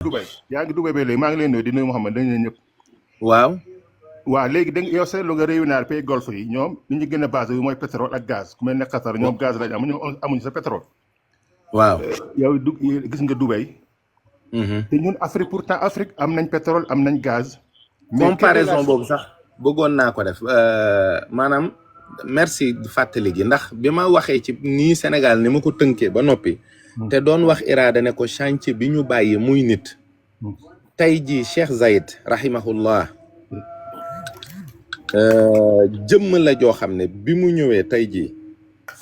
Dubai yaa ngi Dubai ba léegi maa ngi leen nuyu di nuyu Mouhamed dañu ñëpp. waaw. waaw léegi da nga yow seetlu nga réew naar pays golfe yi ñoom li ñu gën a basé wu mooy pétrole ak gaz ku mel ne Qatar ñoom gaz lañ am ñoom amuñu sa pétrole. waaw. yow gis nga Dubai. te ñun Afrique pourtant Afrique am nañ pétrole am nañ gaz. comparaison boobu sax bëggoon naa ko def maanaam merci fàttali gi ndax bi ma waxee ci nii Sénégal ni ma ko tënkee ba noppi. te doon wax Iraada ne ko chantier bi ñu bàyyi muy nit. tey jii Cheikh Zayed rahimahullah jëmm la joo xam ne bi mu ñëwee tey jii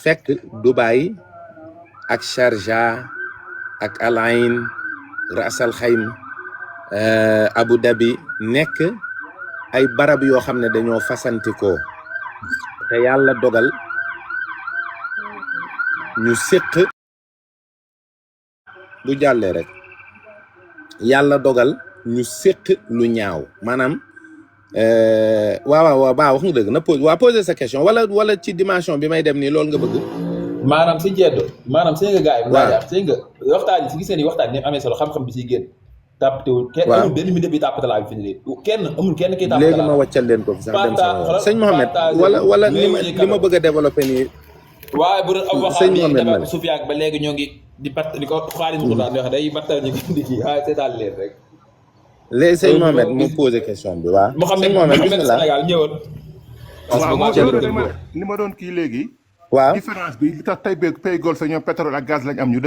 fekk Dubai ak Sharjah ak Al Ain Ras Al Khaimah Abu Dhabi nekk ay barab yoo xam ne dañoo fasantikoo te yàlla dogal ñu séq bu jàllee rek yàlla dogal ñu séq lu ñaaw maanaam waaw wax nga dëgg na poser sa question wala ci dimension bi may dem nii loolu nga bëgg maanaam si jeddo maanaam seen nga gaay waaw seen nga waxtaan si gisee ni waxtaan ñëpp amee solo xam-xam bi siy génn tàppatewul kenn amul benn mi bi tàppatalaa bi fi ni kenn amul kenn kiy tàppatalaa léegi ma wàccal leen ko fi sax dem sa sëñ Mohamed wala li ma bëgg a développé nii waaye bu doon am waxaan ni débat suuf yaag ba léegi ñoo ngi di part di ko xaalis mu daan wax day battal ñu di kii waaye seetaan leen rek léegi sëñ Mohamed mu posé question bi waaw sëñ Mohamed bismillah Sénégal ñëwoon waaw li ma doon kii léegi waaw différence bi li tax tey pays golfe ñoom pétrole ak gaz lañ am ñu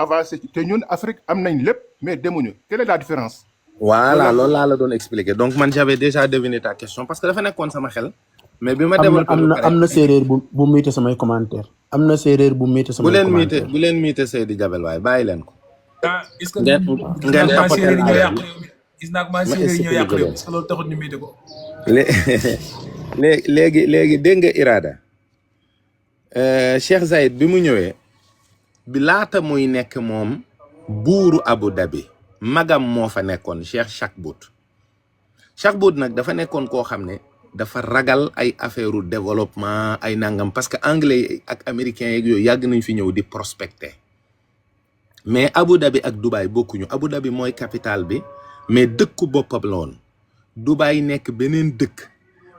avancé te ñun Afrique am nañ lépp mais demuñu quelle est la différence voilà loolu laa la doon expliquer donc man j'avais déjà deviné ta question parce que dafa nekkoon sama xel mais bi ma développé am na séeréer bu miite samay commentaire am na séeréer bu miite samay commentaire bu leen miite Seydi Jabel waaye bàyyi leen ko est-ce que ngeen tapoter gis naa ko maa séeréer yi ñoo yàq réew parce que loolu taxut ñu miite ko léegi dégg nga Iraada Cheikh Zayed bi mu ñëwee bi laata muy nekk moom buuru Abu Dhabi magam moo fa nekkoon Cheikh Chakbout nag dafa nekkoon koo xam ne dafa ragal ay affaire u développement ay nangam parce que anglais ak américains yeeg yooyu yàgg nañ fi ñëw di prospecter mais Abu Dhabi ak Dubaï bokkuñu Abu Dhabi mooy capitale bi mais dëkku boppam la woon Dubaï nekk beneen dëkk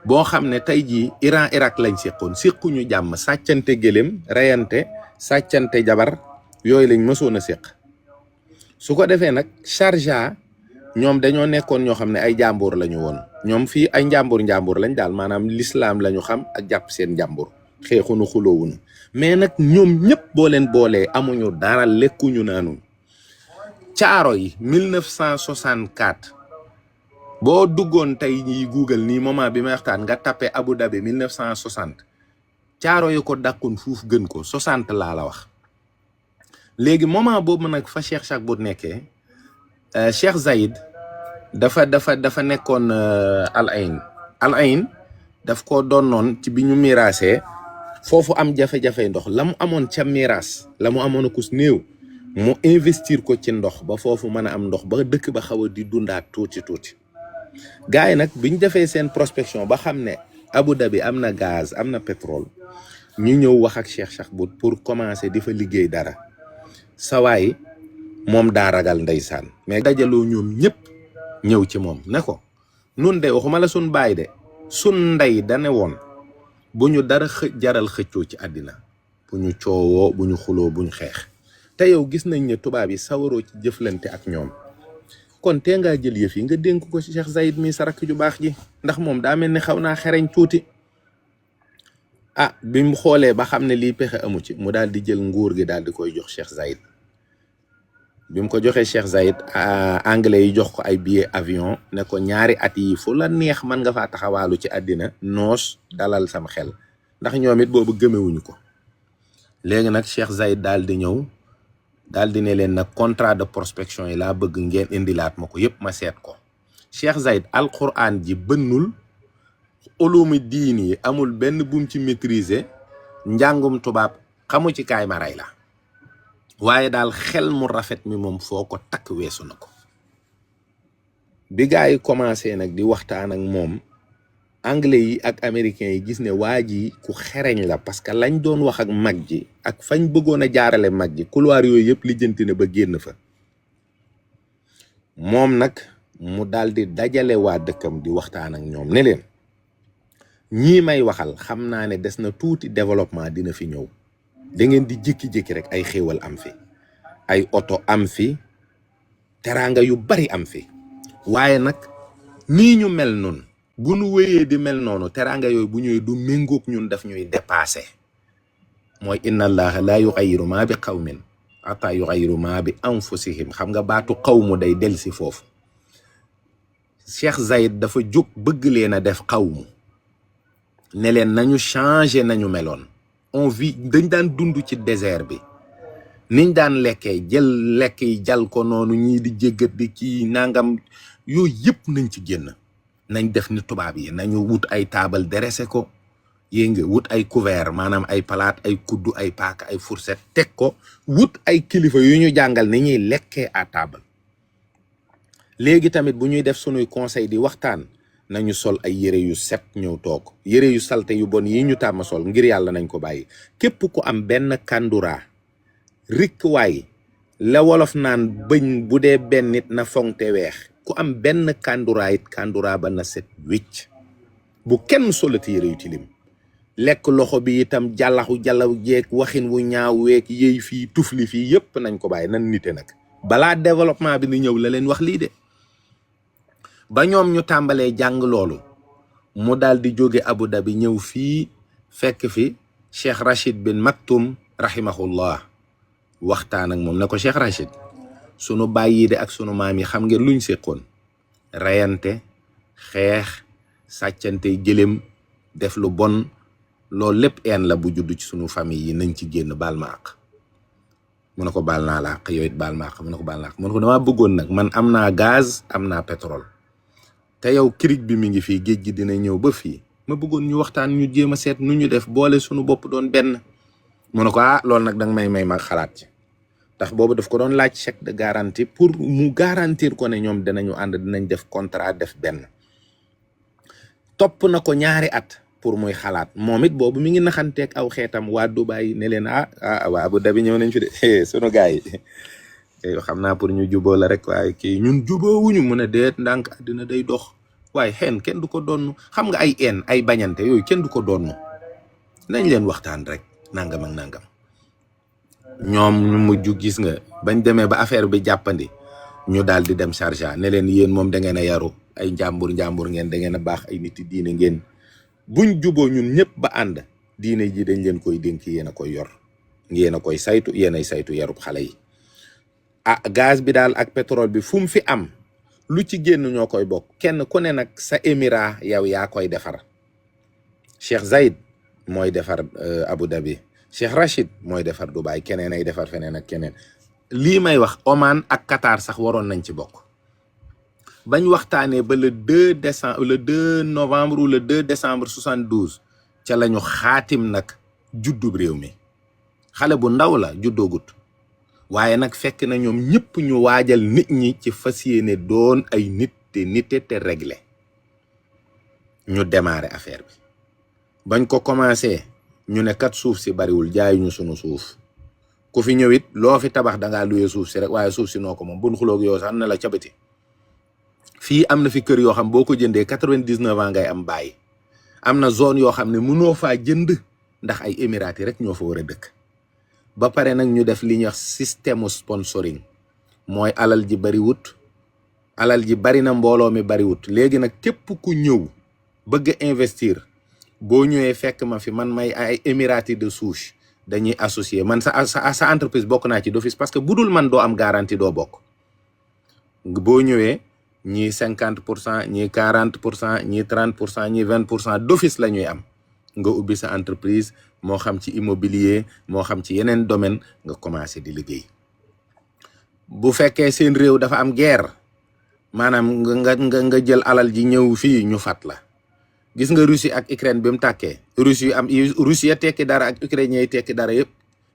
boo xam ne tey jii Iran Irak lañ séquñu jàmm sàccante gëléem reyante sàccante jabar yooyu lañ mësoon a séq su ko defee nag Sharjah ñoom dañoo nekkoon ñoo xam ne ay jàmbur lañu woon ñoom fii ay njàmbur lañ daal maanaam l'islam lañu xam ak jàpp seen njàmbur xeexunu xuloowunu mais nag ñoom ñëpp boo leen boolee amuñu dara lekkuñu naanu caaro yi 1964 boo duggoon tey ñi Google nii moment bi may waxtaan nga tapé Abu Dhabi 1960 caaro yi ko dàkkoon fuuf gën ko 60 laa la wax léegi moment boobu nag fa Cheikh Chakbout nekkee Cheikh Zayed dafa nekkoon Al Ain daf ko donnoon ci bi ñu miraasee foofu am jafe-jafe ndox la mu amoon ca miraas la mu amoon akus néew mu investir ko ci ndox ba foofu mën a am ndox ba dëkk ba xaw a di dundaat tuuti gars yi nag biñ defee seen prospection ba xam ne Abu Dhabi am na gaz am na pétrole ñu ñëw wax ak Cheikh Chakbout pour commencer di fa liggéey dara sawaay moom daa ragal ndeysaan mais dajaloo ñoom ñëpp ñëw ci moom ne ko nun de waxuma la sun baay de sun ndey dane woon bu ñu dara jaral xëccoo ci àddina bu ñu coowoo bu ñu xuloo bu ñu xeex te yow gis nañ ne tubaab yi sawaroo ci jëflante ak ñoom kon tee ngaa jël yëf yi nga dénk ko ci Cheikh Zayed mi sa rakk ju baax ji ndax moom daa mel ni xaw naa xereñ tuuti bi mu xoolee ba xam ne lii pexe amu ci mu daal di jël nguur gi daal di koy jox Cheikh Zayed bi mu ko joxee Cheikh Zayed anglais yi jox ko ay billet avion ne ko ñaari at yi fu la neex mën nga faa taxawaalu ci àddina noos dalal sam xel ndax ñoom it boobu gëmewuñu ko léegi nag Cheikh Zayed daal di ñëw daal di ne leen nag contrat de prospection yi laa bëgg ngeen indilaat ma ko yépp ma seet ko Cheikh Zayed alquran ji bënnul ulumi diin yi amul benn bum ci maîtriser njàngum tubaab xamu ci kaay ma rey la waaye daal xel mu rafet mi moom foo ko takk weesu na ko bi gaa yi commencé nag di waxtaan ak moom anglais yi ak américains yi gis ne waa ji ku xereñ la parce que lañ doon wax ak mag ji ak fañ bëggoon a jaarale mag ji couloir yooyu yëpp lijjanti na ba génn fa moom nag mu daal di dajale waa dëkkam di waxtaan ak ñoom ne leen ñii may waxal xam naa ne des na tuuti développement dina fi ñëw da ngeen di jékki-jékki rek ay xéewal am fi ay oto am fi teraanga yu bari am fi waaye nag nii ñu mel noonu bu nu wéyee di mel noonu teraanga yooyu bu ñëwee du méngoog ñun daf ñuy dépassé mooy inna allaha la yughayyiru ma bi qawmin hatta yughayyiru ma bi anfusihim xam nga baatu qawmu day del si foofu Cheikh Zayed dafa jóg bëgg leen a def qawmu ne leen nañu changé nañu meloon on vit dañ daan dund ci désert bi niñ daan lekkee jël lekk yi jal ko noonu ñii di jéggat di kii nangam yooyu yëpp nañ ci génn nañ def ni tubaab yi nañu wut ay taabal dressé ko yée nga wut ay couvert maanaam ay palaat ay kuddu ay paaka ay fourchette teg ko wut ay kilifa yu ñu jàngal ni ñuy lekkee à table léegi tamit bu ñuy def sunuy conseil di waxtaan nañu sol ay yére yu set ñëw toog yére yu salte yu bon yi ñu tàmm sol ngir yàlla nañ ko bàyyi képp ku am benn kandura rikk waay la wolof naan bëñ bu dee benn nit na foŋte weex ku am benn kandura it kandura ba na set wicc bu kenn solati yére yu tilim lekk loxo bi itam jàllaxu jàllaw jeeg waxin wu ñaaw weeg yëy fii tufli fii yépp nañ ko bàyyi nan nite nag balaa développement bi ni ñëw la leen wax lii de ba ñoom ñu tàmbalee jàng loolu mu daal di jóge Abu Dhabi ñëw fii fekk fi Cheikh Rachid bin Maktoum rahimahullah waxtaan ak moom ne ko Cheikh Rachid sunu bàyyi de ak sunu maam yi xam ngeen luñ séqoon reyante xeex sàccante gëléem def lu bon loolu lépp een la bu judd ci sunu famille yi nañ ci génn baal ma àq mu ne ko baal naa la àq yow it baal ma àq mu ne ko baal naa àq mu ne ko damaa bëggoon nag man am naa gaz am naa pétrole te yow kirij bi mi ngi fii géej gi dina ñëw ba fii ma bëggoon ñu waxtaan ñu jéem a seet nu ñu def boole sunu bopp doon benn mu ne ko loolu nag danga may ma xalaat ci ndax boobu daf ko doon laaj chèque de garantie pour mu garantir ko ne ñoom dinañu ànd dinañ def contrat def benn topp na ko ñaari at pour muy xalaat moom it boobu mi ngi naxanteeg aw xeetam waa Dubaay ne leen waa Abu Dhabi ñëw nañ fi de sunu gars yi xam naa pour ñu juboo la rek waaye kii ñun juboowuñu mun a deet ndànk àddina day dox waaye xeen kenn du ko doon xam nga ay een ay bañante yooyu kenn du ko doon nañ leen waxtaan rek nangam ak nangam ñoom ñu mujj gis nga bañ demee ba affaire bi jàppandi ñu daal di dem Sharjah ne leen yéen moom da ngeen a yaru ay njàmbur ngeen da ngeen a baax ay nit diine ngeen buñ juboo ñun ñëpp ba ànd diine ji dañ leen koy dénk yéen a koy yor yéen a koy saytu yéen ay saytu yarub xale yi gaz bi daal ak pétrole bi fu mu fi am lu ci génn ñoo koy bokk kenn ku ne nag sa émirat yow yaa koy defar Cheikh Zayed mooy defar Abu Dhabi Cheikh Rachid mooy defar Dubaï keneen ay defar feneen ak keneen lii may wax Oman ak Qatar sax waroon nañ ci bokk bañ waxtaanee ba le 2 novembre ou le 2 décembre 72 ca la ñu xaatim nag juddub réew mi xale bu ndaw la juddoogut waaye nag fekk na ñoom ñëpp ñu waajal nit ñi ci fas yéene doon ay nit te nite te réglé ñu démarré affaire bi bañ ko commencé ñu ne kat suuf si bariwul jaayuñu sunu suuf ku fi ñëwit loo fi tabax dangaa luyee suuf si rek waaye suuf si noo ko moom bun xuloog yow sax na la cabati fii am na fi kër yoo xam boo ko jëndee 99 ans ngay am bàyyi am na zone yoo xam ne mënoo faa jënd ndax ay émirati rek ñoo fa war a dëkk ba pare nag ñu def li ñuy wax système sponsoring mooy alal ji bariwut alal ji bari na mbooloo mi bariwut léegi nag képp ku ñëw bëgg a investir boo ñëwee fekk ma fi man may ay émirati de souche dañuy associé man sa entreprise bokk naa ci d'office parce que bu dul man doo am garantie doo bokk boo ñëwee ñii 50% ñii 40% ñii 30% ñii 20% d'office la ñuy am nga ubbi sa entreprise moo xam ci immobilier moo xam ci yeneen domaine nga commencé di liggéey bu fekkee seen réew dafa am guerre maanaam nga jël alal ji ñëw fii ñu fat la gis nga Russie ak Ukraine bi mu tàkkee Russie ya tekki dara ak Ukraine yi tekki dara yëpp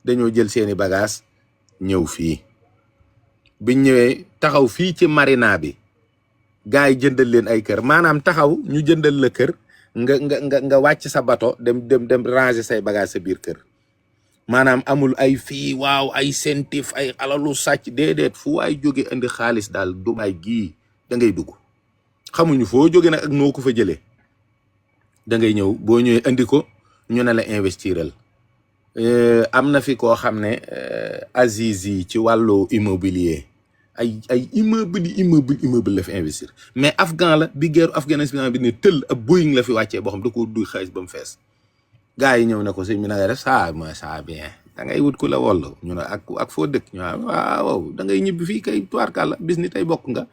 dañoo jël seeni bagage ñëw fii biñ ñëwee taxaw fii ci marina bi gars yi jëndal leen ay kër maanaam taxaw ñu jëndal la kër nga wàcc sa bato dem ranger say bagage sa biir kër maanaam amul ay fii waaw ay sentif ay alalu sàcc déedéet fu waay jóge indi xaalis daal Dubaay gii da ngay dugg xamuñu foo jóge nag ak noo ko fa jëlee da ngay ñëw boo ñëwee indi ko ñu ne la investiral am na fi koo xam ne Aziz yi ci wàllu immobilier ay immeuble la fi investir mais afghan la bi guerre Afghanistan bi ne tëll ab Boeing la fi wàccee boo xam da ko duy xaalis ba mu fees gars yi ñëw ne ko sëñ bi na nga def ça bien da ngay wut ku la woll ñu ne ak foo dëkk ñu waaw da ngay ñibbi fii kay tubaarkàlla bis ni tey bokk nga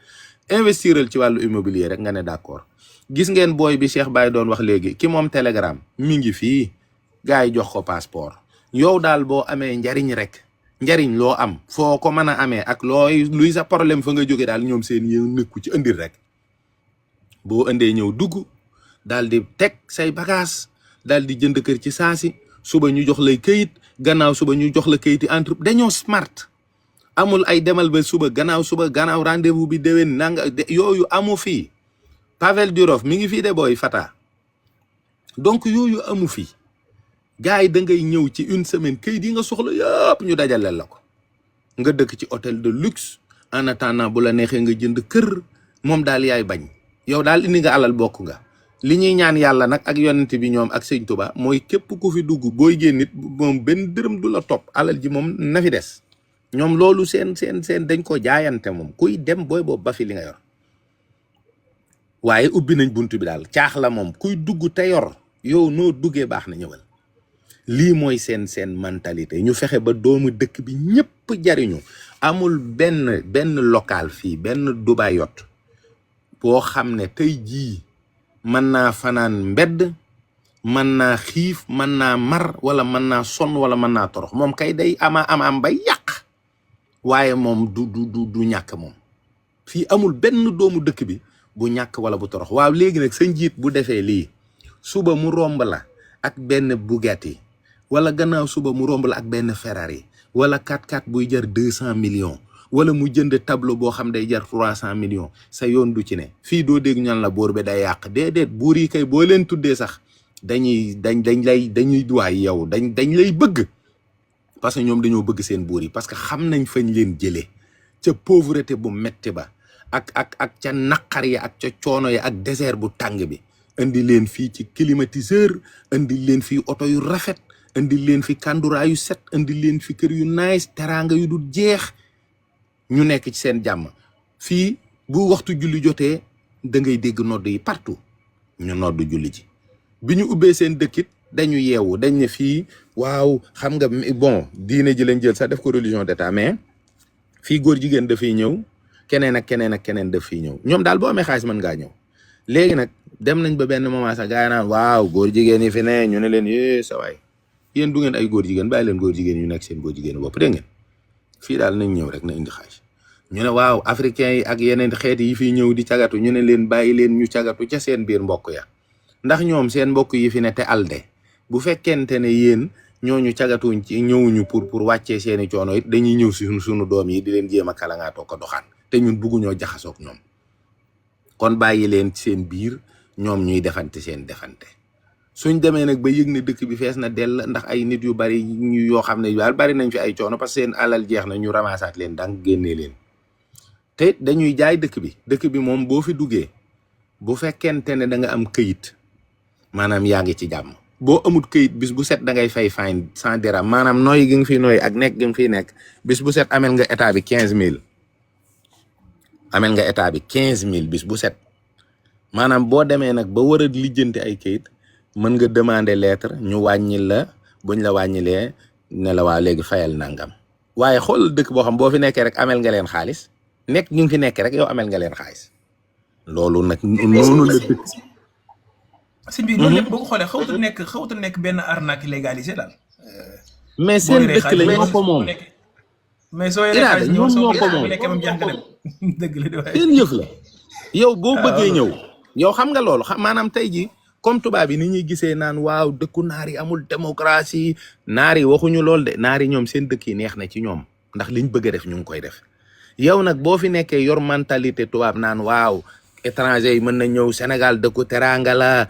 investiral ci wàllu immobilier rek nga ne d'accord gis ngeen booy bi Cheikh Baye doon wax léegi ki moom Telegram mi ngi fii gars yi jox ko passeport yow daal boo amee njariñ rek njariñ loo am foo ko mën a amee ak luy sa problème fa nga jóge daal ñoom seen yéen nekku ci indil rek boo indee ñëw dugg daal di teg say bagage daal di jënd kër ci saasi suba ñu jox lay këyit gannaaw suba ñu jox la këyiti entre dañoo smart amul ay demal ba suba gannaaw rendez-vous bi déwén nanga yooyu amu fii Pavel Durov mi ngi fii de booy Fata donc yooyu amu fii gars yi da ngay ñëw ci une semaine këyit yi nga soxla yëpp ñu dajaleel la ko nga dëkk ci hôtel de luxe en attendant bu la neexee nga jënd kër moom daal yaay bañ yow daal indi nga alal bokk nga li ñuy ñaan yàlla nag ak yonent bi ñoom ak sëñ Tuba mooy képp ku fi dugg booy génn nit moom benn dërëm du la topp alal ji moom na fi des ñoom loolu seen dañ ko jaayante moom kuy dem booy boobu ba fi li nga yor waaye ubbi nañ buntu bi daal caax la moom kuy dugg te yor yow noo duggee baax na ñëwal lii mooy seen mentalité ñu fexe ba doomu dëkk bi ñëpp jariñu amul benn local fii benn Dubaïot boo xam ne tey jii mën naa fanaan mbedd mën naa xiif mën naa mar wala mën naa sonn wala mën naa torox moom kay day am bay yàq waaye moom du ñàkk moom fii amul benn doomu dëkk bi bu ñàkk wala bu torox waaw léegi nag sa njiit bu defee lii suba mu romb la ak benn Bugatti wala gannaaw suba mu romb la ak benn Ferrari wala 4x4 buy jar 200 millions wala mu jënd tableau boo xam day jar 300 millions sa yoon du ci ne fii doo dégg ñaan la boor bi day yàq déedéet buur yi kay boo leen tuddee sax dañuy duwaay yow dañ lay bëgg parce que ñoom dañoo bëgg seen buur yi parce que xam nañ fañ leen jëlee ca pauvreté bu metti ba ak ca naqar ya ak ca coono ya ak désert bu tàng bi indi leen fii ci climatiseur indi leen fii oto yu rafet indi leen fi kandura yu set indi leen fi kër yu nice teraanga yu dul jeex ñu nekk ci seen jàmm fii bu waxtu julli jotee da ngay dégg nodd yi partout ñu nodd julli ji bi ñu ubbee seen dëkkit dañu yeewu dañ ne fii waaw xam nga bon diine ji lañ jël sax def ko religion d'état mais fii góor jigéen dafay ñëw keneen ak keneen daf fiy ñëw ñoom daal boo amee xaalis mën ngaa ñëw léegi nag dem nañ ba benn moment sax gars yi naan waaw góor jigéen yi fi ne ñu ne leen sa waay yéen du ngeen ay góor jigéen bàyyi leen góor jigéen yu nekk seen góor jigéen bopp dégg ngeen fii daal nañ ñëw rek na indi xaalis ñu ne waaw africains yi ak yeneen xeet yi fii ñëw di cagatu ñu ne leen bàyyi leen ñu cagatu ca seen biir mbokk ya ndax ñoom seen mbokk yi fi ne te alde bu fekkente ne yéen ñooñu cagatuñ ci ñëwuñu pour wàccee seeni coono it dañuy ñëw si suñu doom yi di leen jéem a kalangaatoo ko doxaan te ñun bugguñoo jaxasoog ñoom kon bàyyi leen ci seen biir ñoom ñuy defante seen defante suñ demee nag ba yëg ne dëkk bi fees na dell ndax ay nit yu bari yoo xam ne daal bari nañ fi ay coono parce que seen alal jeex na ñu ramassaat leen dang génnee leen te dañuy jaay dëkk bi moom boo fi duggee bu fekkente ne da nga am këyit maanaam yaa ngi ci jàmm boo amut këyit bis bu set da ngay fay fine 100 dirham maanaam nooy gi nga fi nooy ak nekk gi nga fi nekk bis bu set amel nga état bi 15000 amel nga état bi 15000 bis bu set maanaam boo demee nag ba war a lijjanti ay këyit mën nga demander lettre ñu wàññil la buñ la wàññilee ne la waa léegi fayal nangam waaye xool dëkk boo xam boo fi nekkee rek amel nga leen xaalis nekk ñu ngi fi nekkee rek yow amel nga leen xaalis loolu nag noonu la dëkk sëñ bi loolu lépp boo ko xoolee xawta nekk benn arnaque légalisé daal mais seen dëkk la ñoo ko moom mais soo yoree xaalis ñoom ñoo ko moom nekkee moom jeex nga dem dëgg la de seen yëf la yow boo bëggee ñëw yow xam nga loolu maanaam tey ji comme tubaab yi ni ñuy gisee naan waaw dëkku naar yi amul démocratie naar yi waxuñu lool de naar yi ñoom seen dëkk yi neex na ci ñoom ndax liñ bëgg a def ñu ngi koy def yow nag boo fi nekkee yor mentalité tubaab naan waaw étranger yi mën na ñëw Sénégal dëkku teranga la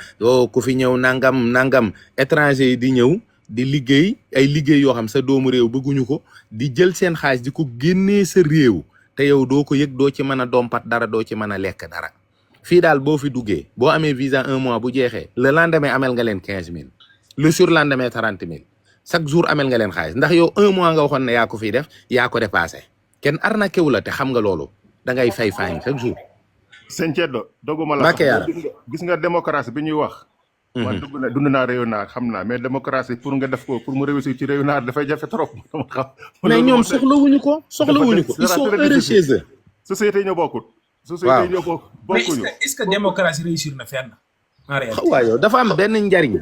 ku fi ñëw nangam étranger yi di ñëw di liggéey ay liggéey yoo xam sa doomu réew bëgguñu ko di jël seen xaalis di ko génnee sa réew te yow doo ko yëg doo ci mën a dompat dara doo ci mën a lekk dara fii daal boo fi duggee boo amee visa 1 mois bu jeexee le lendemain amel nga leen 15 000 le surlendemain 30 000 chaque jour amel nga leen xaalis ndax yow 1 mois nga waxoon ne yaa ko fiy def yaa ko dépassé kenn arnaqué wu la te xam nga loolu da ngay fay faañ chaque jour. sëñ Thierno doguma la Mbacke yàlla gis nga démocratie bi ñuy wax. man dund naa réew naar xam naa mais démocratie pour nga def ko pour mu réussir ci réew naar dafay jafe trop. mais ñoom soxlawuñu ko ils sont heureux chez eux. société yi ñoo bokkut. société yi ñoo bokkuñu. mais est-ce que démocratie réussir na fenn. en réalité waaw yow dafa am benn njariñ.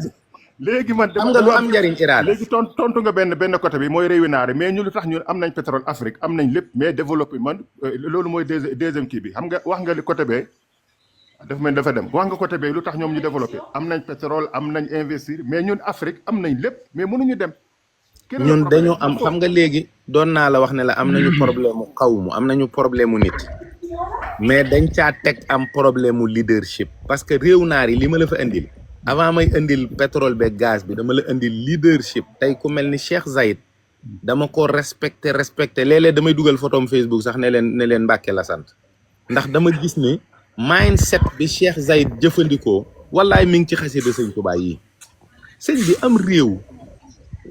léegi man am nga lu am njariñ Iraada. léegi tontu nga benn côté bi mooy réewi naar yi mais ñu lu tax ñun am nañ pétrole Afrique am nañ lépp mais développé man loolu mooy deuxième kii bi xam nga wax nga li côté bee dafa mel dafa dem wax nga côté bee lu tax ñoom ñu développé am nañ pétrole am nañ investir mais ñun Afrique am nañ lépp mais mënuñu dem. ñun dañoo am xam nga léegi doon naa la wax ne la am nañu problème mu xawmu am nañu problème mu nit mais dañ caa teg am problème mu leadership parce que réew naar yi li ma la fa indil. avant may indil pétrole beeg gaz bi dama la indil leadership tey ku mel ni Cheikh Zayed dama ko respecté léeg-léeg damay dugal photom Facebook sax ne leen Mbàkke la sant ndax dama gis ne mindset bi Cheikh Zayed jëfandikoo wallaay mi ngi ci xasida sëñ Tuubaa yi sëñ bi am réew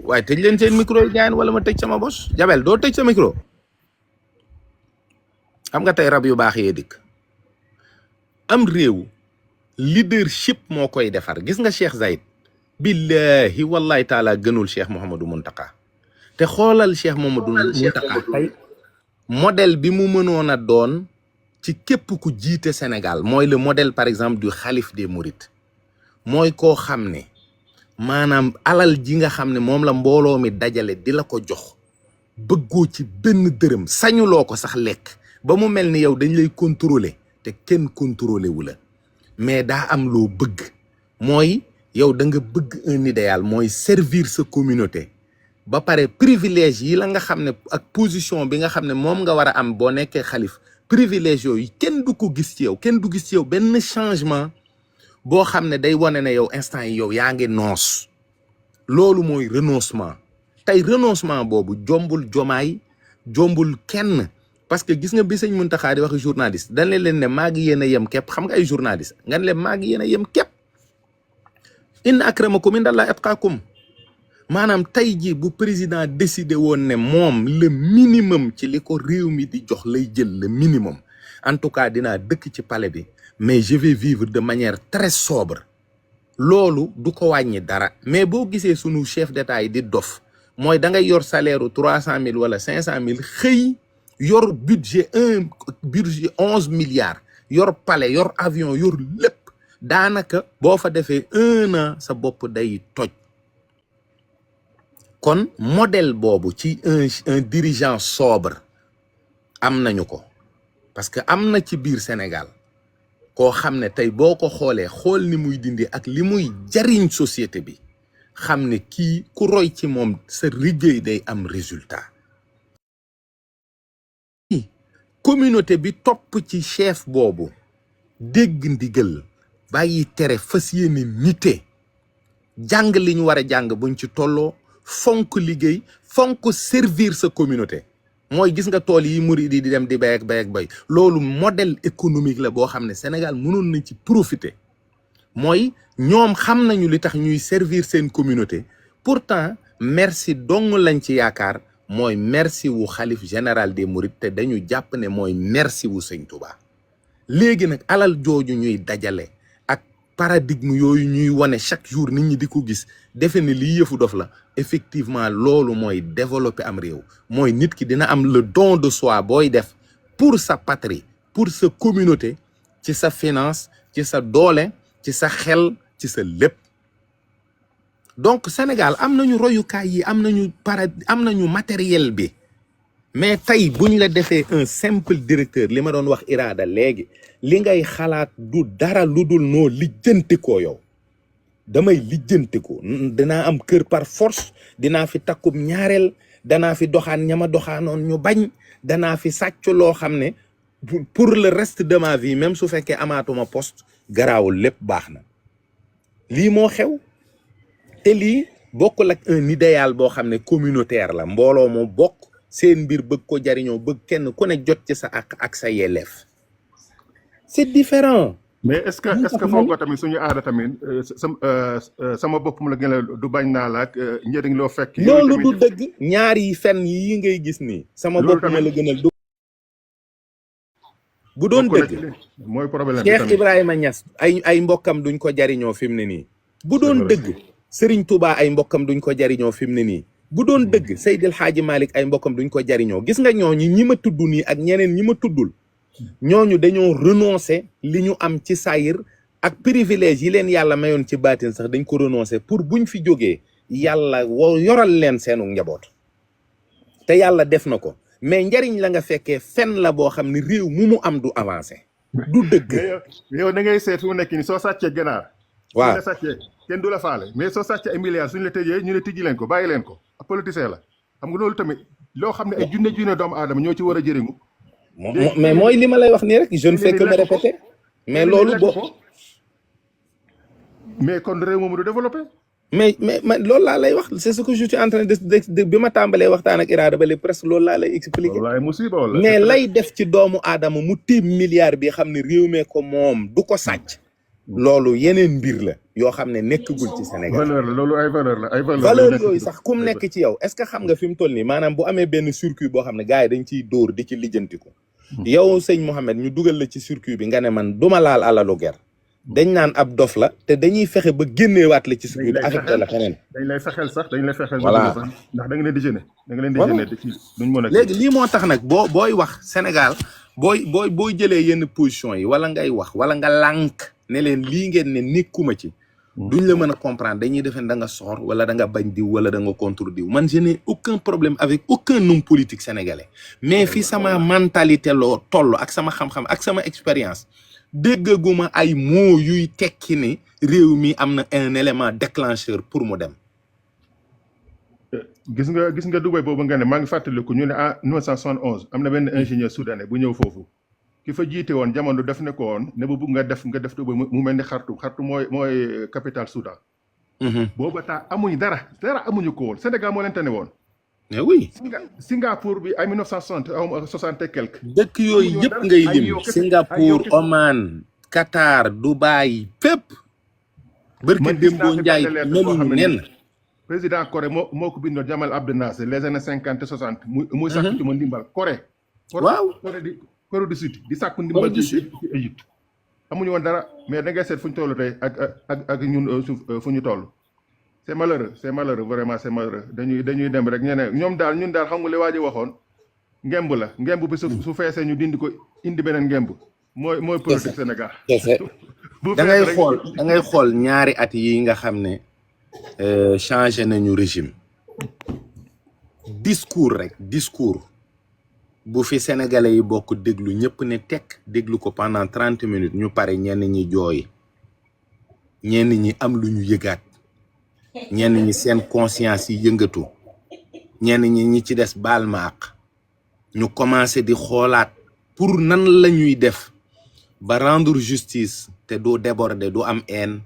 waaye tëj leen seen micro yi gaañ wala ma tëj sama bos Jabel doo tëj sa micro xam nga tey rab yu baax yee dikk am réew leadership moo koy defar gis nga Cheikh Zayed billahi wallahi taala gënul Cheikh Mouhamadou Muntaka te xoolal Cheikh Mouhamadou Muntaka tey modèle bi mu mënoon a doon ci képp ku jiite Sénégal mooy le modèle par exemple du xalif des Mourides mooy koo xam ne maanaam alal ji nga xam ne moom la mbooloo mi dajale di la ko jox bëggoo ci benn dërëm sañuloo ko sax lekk ba mu mel ni yow dañ lay contrôler te kenn contrôler wu la mais daa am loo bëgg mooy yow da nga bëgg un idéal mooy servir sa communauté ba pare privilège yi la nga xam ne ak position bi nga xam ne moom nga war a am boo nekkee xalif privilège yooyu kenn du ko gis ci yow kenn du gis ci yow benn changement boo xam ne day wane ne yow instant yi yow yaa ngi noos loolu mooy renoncement tey renoncement boobu jombul jomaay jombul kenn parce que gis nga bi sëñ Muntaxa di wax journaliste dañ leen ne maa ngi yéen a yem képp xam nga ay journaliste nga ne leen maa ngi yéen a yem képp inna akramakum indallahi atqakum maanaam tey jii bu président décidé woon ne moom le minimum ci li ko réew mi di jox lay jël le minimum en tout cas dinaa dëkk ci palais bi mais je vais vivre de manière très sobre loolu du ko wàññi dara mais boo gisee sunu chef d'état yi di dof mooy da ngay yor salaire u 300 000 wala 500 000 xëy yor budget 11 milliards yor palais yor avion yor lépp daanaka boo fa defee 1 an sa bopp day toj kon modèle boobu ci un dirigeant sobre am nañu ko parce que am na ci biir Sénégal koo xam ne tey boo ko xoolee xool ni muy dindi ak li muy jariñ société bi xam ne kii ku roy ci moom sa liggéey day am résultat communauté bi topp ci chef boobu dégg ndigal bàyyi tere fas yéene nite jàng li ñu war a jàng buñ ci tolloo fonk liggéey fonk servir sa communauté mooy gis nga tool yi murid yi di dem di bay ak bay loolu modèle économique la boo xam ne Sénégal mënoon na ci profiter mooy ñoom xam nañu li tax ñuy servir seen communauté pourtant merci dong lañ ci yaakaar mooy merci wu xalif général des mourides te dañu jàpp ne mooy merci wu sëñ Touba léegi nag alal jooju ñuy dajale ak paradigme yooyu ñuy wane chaque jour nit ñi di ko gis defe ne lii yëfu dof la effectivement loolu mooy développer am réew mooy nit ki dina am le don de soi booy def pour sa patrie pour sa communauté ci sa finance ci sa doole ci sa xel ci sa lépp donc Sénégal am nañu royukaay yi am nañu matériel bi mais tey buñ la defee un simple directeur li ma doon wax Iraada léegi li ngay xalaat du dara lu dul noo lijjanti ko yow damay lijjanti ko dinaa am kër par force dinaa fi takkum ñaareel danaa fi doxaan ñama doxaanoon ñu bañ danaa fi sàcc loo xam ne pour le reste de ma vie même su fekkee amaatuma poste garaawul lépp baax na lii moo xew te lii bokkul ak un idéal boo xam ne communautaire la mbooloo moo bokk seen mbir bëgg ko jariñoo bëgg kenn ku ne jot ci sa ak sa yelleef c'est différent. mais est-ce que foog nga tamit suñu aada tamit sama bopp mu la gën a du bañ naa la ak njëriñ loo fekk. loolu du dëgg ñaari fen yi ngay gis nii. sama bopp ma la gënal du. bu doon dëgg mooy problème Cheikh Ibrahima Niass ay mbokkam duñ ko jariñoo fi mu ne nii. bu doon dëgg Serigne Touba ay mbokkam duñ ko jariñoo fi mu ne nii. bu doon dëgg Seydil Hadji Malick ay mbokkam duñ ko jariñoo gis nga ñooñu ñi ma tudd nii ak ñeneen ñi ma tuddul. ñooñu dañoo renoncer li ñu am ci sayir ak privilège yi leen yàlla mayoon ci baatin sax dañ ko renoncer pour buñ fi jógee yàlla yoral leen seenu njaboot te yàlla def na ko mais njariñ la nga fekkee fen la boo xam ne réew mu am du avancé du dëgg. yow da ngay seet fu mu nekk ni soo sàccee ganaar waaw suñu la sàccee kenn du la faale mais soo sàccee ay milliards suñu la tëjee ñu ne tijji leen ko bàyyi leen ko ab politicien la xam nga loolu tamit loo xam ne ay junne doomu aadama ñoo ci war a jëriñu. mais mooy li ma lay wax nii rek je ne fais que me répéter mais loolu mais kon réew moomu du développé. mais loolu laa lay wax c'est ce que je suis en train de bi ma tàmbalee waxtaan ak Irada ba léegi presque loolu laa lay expliquer. wallaay musiba wala mais lay def ci doomu aadama mu tiim milliard bi xam ne réew mee ko moom du ko sàcc. loolu yeneen mbir la yoo xam ne nekkagul ci Sénégal. valeur la loolu ay valeur la ay valeur yooyu sax kum nekk ci yow est-ce que xam nga fi mu toll nii maanaam bu amee benn circuit boo xam ne gars yi dañ ciy dóor di ci lijjantiku. yow sëñ Mouhamed ñu dugal la ci circuit bi nga ne man duma laal alalu ger dañ naan ab dof la te dañuy fexe ba génneewaat la ci circuit bi affecté la feneen. dañ lay fexeel sax dañ lay fexeel. voilà ndax da nga leen di gêner. da nga leen di gêner ci duñ mën a. léegi lii moo tax nag booy wax Sénégal booy jëlee yenn position yi wala ngay wax wala nga lànk ne leen lii ngeen ne nekkuma ci. duñ la mën a comprendre dañuy defen da nga soxor wala da nga bañ diw wala da nga contre diw man je n'ai aucun problème avec aucun homme politique sénégalais mais fi sama mentalité loo toll ak sama xam-xam ak sama expérience déggaguma ay mots yuy tekki ne réew mi am na un élément déclencheur pour mu dem. gis nga Dubaï boobu nga ne maa ngi fàttaliku ñu ne en 1971 am na benn ingénieur soudanais bu ñëw foofu ki fa jiite woon jamono def ne ko woon ne bu bugg nga def Dubaï mu mel ni Khartoum mooy capitale Soudan. booba taa amuñ dara amuñu ko woon Sénégal moo leen tane woon. mais oui. Singapour bi ay 1960 aw 60 et quelque. dëkk yooyu yëpp ngay lim Singapour Oman Qatar Dubaï fépp. barki Dembo Ndiaye meluñu nen. président Corée moo ko bindoon Jamal Abdel Nasser les années 50 60. muy sàkku ci ma ndimbal Corée. waaw Corée du Sud di sàkku ndimbal ci Égypte. amuñu woon dara mais da ngay seet fu ñu toll tey ak ñun fu ñu toll. c'est malheureux vraiment c'est malheureux dañuy dem rek ñeneen ñun daal xam nga li waa ji waxoon ngemb la ngemb bi su feesee ñu dindi ko indi beneen ngemb mooy politique Sénégal. da ngay xool ñaari at yi nga xam ne changé nañu régime discours bu fi sénégalais yi bokk déglu ñëpp ne tekk déglu ko pendant 30 minutes ñu pare ñenn ñi jooy ñenn ñi am lu ñu yëgaat ñenn ñi seen conscience yi yëngatu ñenn ñi ci des baal ma ak ñu commencé di xoolaat pour nan la ñuy def ba rendre justice te doo déborder du am haine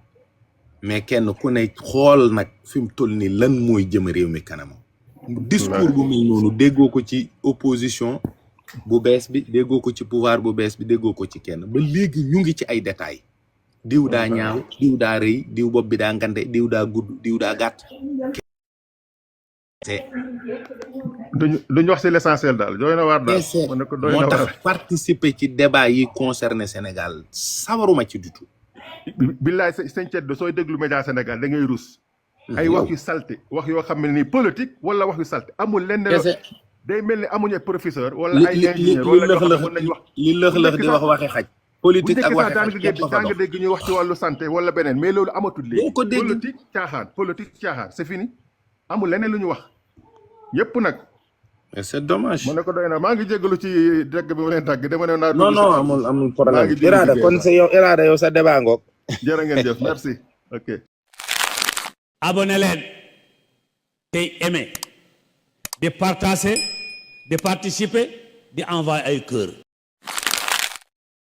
mais kenn ku ne xool nag fi mu toll ni lan mooy jëm réew mi kanamam. discours bu mel noonu déggoo ko ci opposition bu bees bi déggoo ko ci pouvoir bu bees bi déggoo ko ci kenn ba léegi ñu ngi ci ay détails. diw daa ñaaw diw daa rëy diw bopp bi daa ngande diw daa gudd diw daa gàtt. duñu wax ci l'essentiel daal doy na waar daal. moo tax participer ci débat yi concerné Sénégal sawaruma ci du tout. billaay sëñ Ceddo sooy déglu média Sénégal da ngay rus. ay wax yu salte wax yoo xam ne nii politique wala wax yu salte amul lenn. day mel ni amuñu professeur. wala ay ingénieur wala li lëx-lëx di wax waxi xaj. politique ak waxi xaj képp daa nga dégg ñuy wax ci wàllu santé wala beneen mais loolu amatul léegi. boo ko dégg politique caaxaan c'est fini amul leneen lu ñu wax yépp nag. mais c'est dommage. ma ne ko doy na maa ngi jégalu ci dégg bi ma leen tàgg dama ne naa. non amul problème. Irada kon sa yow sa débat ngoog. jërë ngeen jëf merci ok. abonné leen tey aimé di partager di participer di envoyer ay cœur.